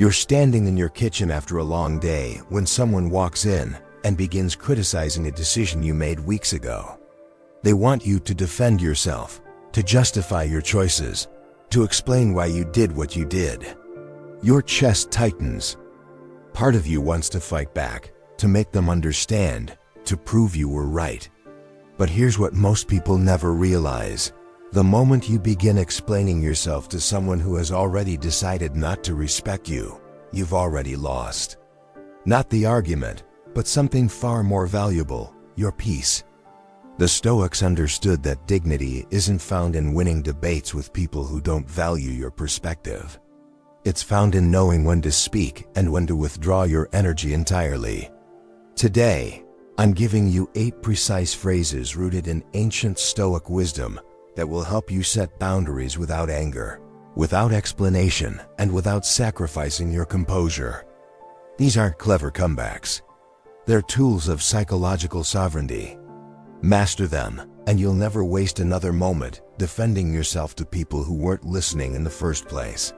You're standing in your kitchen after a long day when someone walks in and begins criticizing a decision you made weeks ago. They want you to defend yourself, to justify your choices, to explain why you did what you did. Your chest tightens. Part of you wants to fight back, to make them understand, to prove you were right. But here's what most people never realize. The moment you begin explaining yourself to someone who has already decided not to respect you, you've already lost. Not the argument, but something far more valuable, your peace. The Stoics understood that dignity isn't found in winning debates with people who don't value your perspective. It's found in knowing when to speak and when to withdraw your energy entirely. Today, I'm giving you 8 precise phrases rooted in ancient Stoic wisdom that will help you set boundaries without anger, without explanation, and without sacrificing your composure. These aren't clever comebacks. They're tools of psychological sovereignty. Master them, and you'll never waste another moment defending yourself to people who weren't listening in the first place.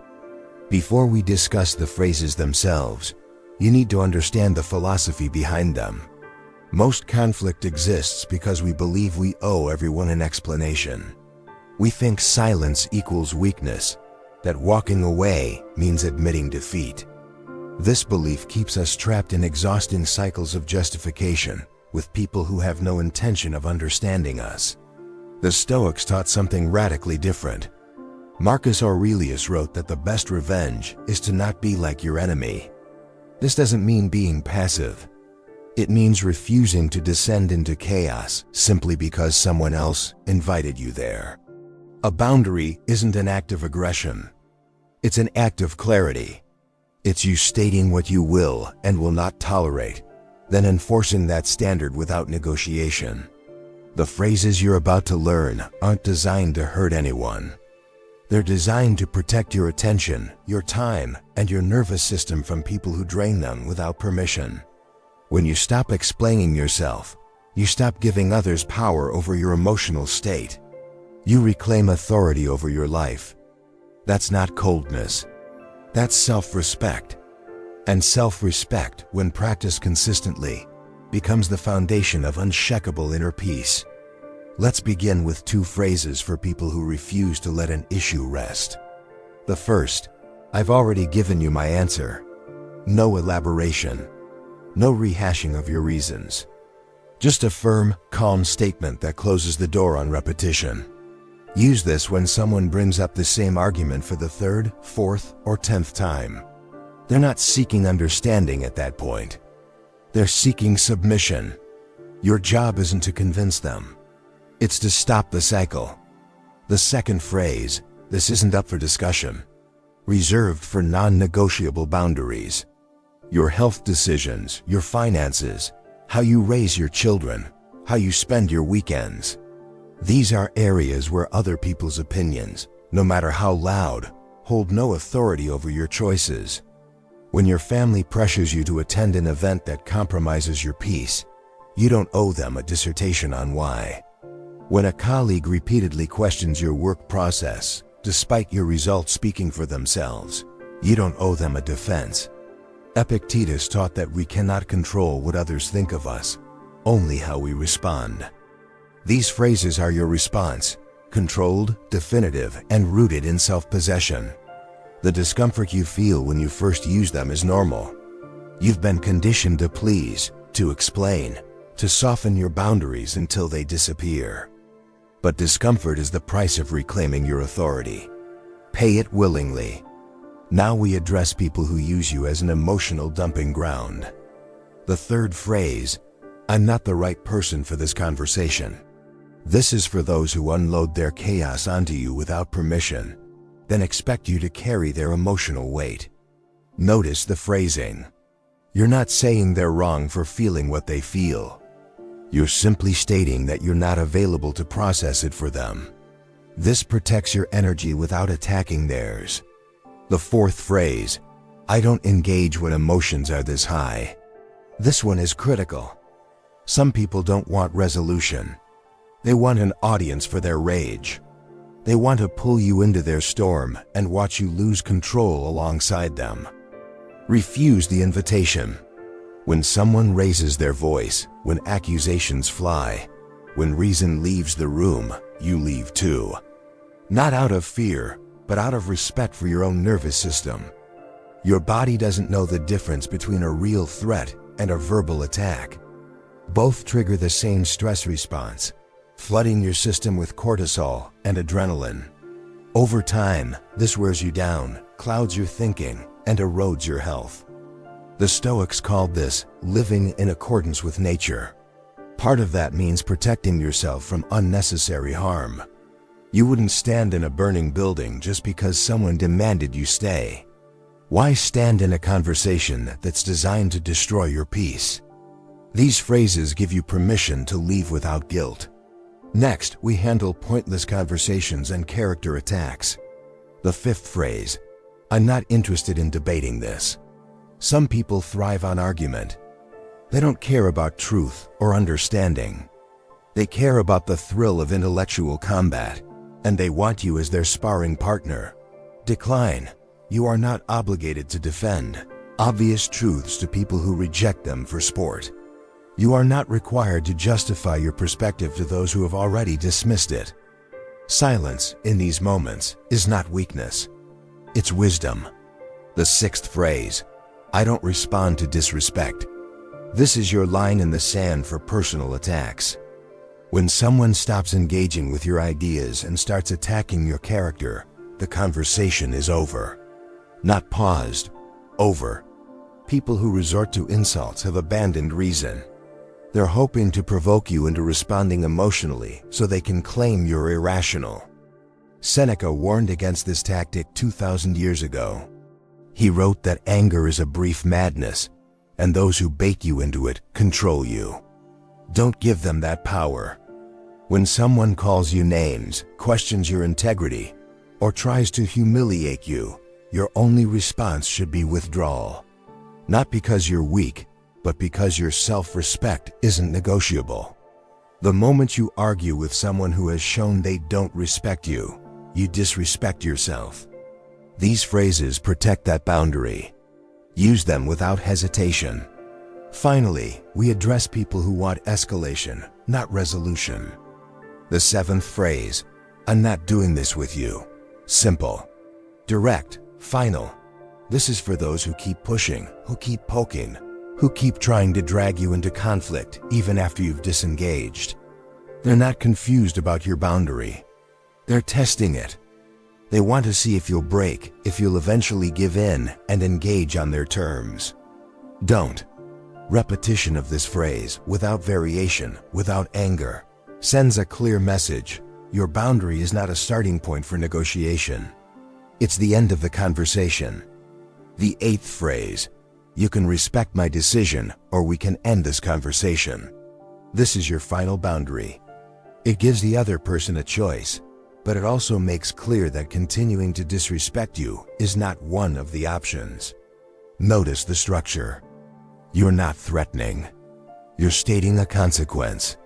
Before we discuss the phrases themselves, you need to understand the philosophy behind them. Most conflict exists because we believe we owe everyone an explanation. We think silence equals weakness, that walking away means admitting defeat. This belief keeps us trapped in exhausting cycles of justification with people who have no intention of understanding us. The Stoics taught something radically different. Marcus Aurelius wrote that the best revenge is to not be like your enemy. This doesn't mean being passive. It means refusing to descend into chaos simply because someone else invited you there. A boundary isn't an act of aggression. It's an act of clarity. It's you stating what you will and will not tolerate, then enforcing that standard without negotiation. The phrases you're about to learn aren't designed to hurt anyone. They're designed to protect your attention, your time, and your nervous system from people who drain them without permission. When you stop explaining yourself, you stop giving others power over your emotional state. You reclaim authority over your life. That's not coldness. That's self-respect. And self-respect, when practiced consistently, becomes the foundation of unshakable inner peace. Let's begin with 2 phrases for people who refuse to let an issue rest. The first, I've already given you my answer. No elaboration. No rehashing of your reasons. Just a firm, calm statement that closes the door on repetition. Use this when someone brings up the same argument for the 3rd, 4th, or 10th time. They're not seeking understanding at that point. They're seeking submission. Your job isn't to convince them. It's to stop the cycle. The second phrase, this isn't up for discussion. Reserved for non-negotiable boundaries. Your health decisions, your finances, how you raise your children, how you spend your weekends. These are areas where other people's opinions, no matter how loud, hold no authority over your choices. When your family pressures you to attend an event that compromises your peace, you don't owe them a dissertation on why. When a colleague repeatedly questions your work process, despite your results speaking for themselves, you don't owe them a defense. Epictetus taught that we cannot control what others think of us, only how we respond. These phrases are your response, controlled, definitive, and rooted in self-possession. The discomfort you feel when you first use them is normal. You've been conditioned to please, to explain, to soften your boundaries until they disappear. But discomfort is the price of reclaiming your authority. Pay it willingly. Now we address people who use you as an emotional dumping ground. The third phrase, I'm not the right person for this conversation. This is for those who unload their chaos onto you without permission, then expect you to carry their emotional weight. Notice the phrasing. You're not saying they're wrong for feeling what they feel. You're simply stating that you're not available to process it for them. This protects your energy without attacking theirs. The fourth phrase, I don't engage when emotions are this high. This one is critical. Some people don't want resolution. They want an audience for their rage. They want to pull you into their storm and watch you lose control alongside them. Refuse the invitation. When someone raises their voice, when accusations fly, when reason leaves the room, you leave too. Not out of fear, but out of respect for your own nervous system. Your body doesn't know the difference between a real threat and a verbal attack. Both trigger the same stress response, flooding your system with cortisol and adrenaline. Over time, this wears you down, clouds your thinking, and erodes your health. The Stoics called this living in accordance with nature. Part of that means protecting yourself from unnecessary harm. You wouldn't stand in a burning building just because someone demanded you stay. Why stand in a conversation that's designed to destroy your peace? These phrases give you permission to leave without guilt. Next, we handle pointless conversations and character attacks. The fifth phrase: I'm not interested in debating this. Some people thrive on argument. They don't care about truth or understanding. They care about the thrill of intellectual combat, and they want you as their sparring partner. Decline. You are not obligated to defend obvious truths to people who reject them for sport. You are not required to justify your perspective to those who have already dismissed it. Silence in these moments is not weakness. It's wisdom. The sixth phrase: I don't respond to disrespect. This is your line in the sand for personal attacks. When someone stops engaging with your ideas and starts attacking your character, the conversation is over. Not paused, over. People who resort to insults have abandoned reason. They're hoping to provoke you into responding emotionally so they can claim you're irrational. Seneca warned against this tactic 2,000 years ago. He wrote that anger is a brief madness, and those who bait you into it control you. Don't give them that power. When someone calls you names, questions your integrity, or tries to humiliate you, your only response should be withdrawal. Not because you're weak, but because your self-respect isn't negotiable. The moment you argue with someone who has shown they don't respect you, you disrespect yourself. These phrases protect that boundary. Use them without hesitation. Finally, we address people who want escalation, not resolution. The seventh phrase: I'm not doing this with you. Simple, direct, final. This is for those who keep pushing, who keep poking, who keep trying to drag you into conflict even after you've disengaged. They're not confused about your boundary. They're testing it. They want to see if you'll break, if you'll eventually give in and engage on their terms. Don't. Repetition of this phrase, without variation, without anger, sends a clear message. Your boundary is not a starting point for negotiation. It's the end of the conversation. The eighth phrase: you can respect my decision or we can end this conversation. This is your final boundary. It gives the other person a choice, but it also makes clear that continuing to disrespect you is not one of the options. Notice the structure. You're not threatening. You're stating a consequence.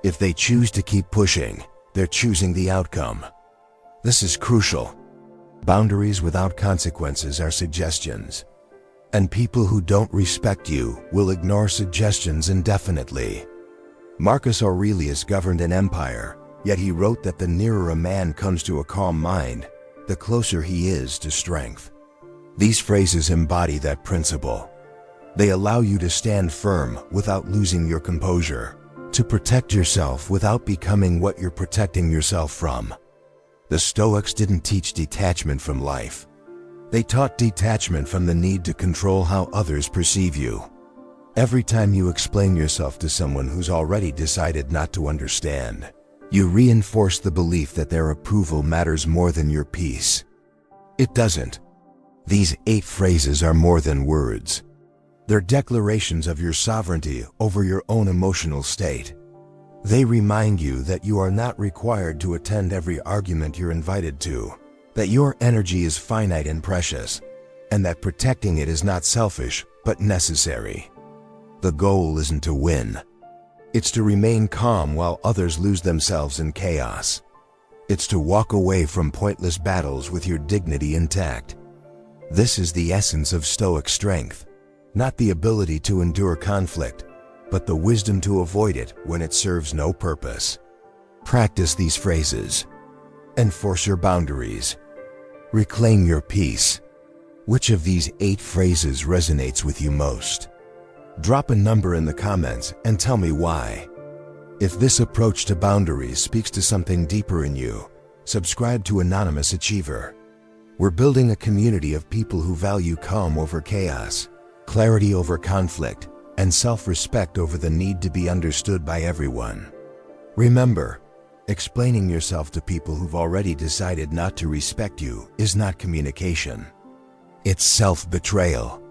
If they choose to keep pushing, they're choosing the outcome. This is crucial. Boundaries without consequences are suggestions. And people who don't respect you will ignore suggestions indefinitely. Marcus Aurelius governed an empire, yet he wrote that the nearer a man comes to a calm mind, the closer he is to strength. These phrases embody that principle. They allow you to stand firm without losing your composure, to protect yourself without becoming what you're protecting yourself from. The Stoics didn't teach detachment from life. They taught detachment from the need to control how others perceive you. Every time you explain yourself to someone who's already decided not to understand, you reinforce the belief that their approval matters more than your peace. It doesn't. These 8 phrases are more than words. They're declarations of your sovereignty over your own emotional state. They remind you that you are not required to attend every argument you're invited to, that your energy is finite and precious, and that protecting it is not selfish, but necessary. The goal isn't to win. It's to remain calm while others lose themselves in chaos. It's to walk away from pointless battles with your dignity intact. This is the essence of Stoic strength, not the ability to endure conflict, but the wisdom to avoid it when it serves no purpose. Practice these phrases. Enforce your boundaries. Reclaim your peace. Which of these 8 phrases resonates with you most? Drop a number in the comments and tell me why. If this approach to boundaries speaks to something deeper in you, subscribe to Anonymous Achiever. We're building a community of people who value calm over chaos, clarity over conflict, and self-respect over the need to be understood by everyone. Remember, explaining yourself to people who've already decided not to respect you is not communication. It's self-betrayal.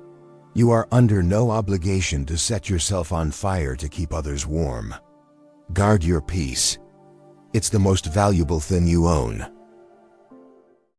You are under no obligation to set yourself on fire to keep others warm. Guard your peace. It's the most valuable thing you own.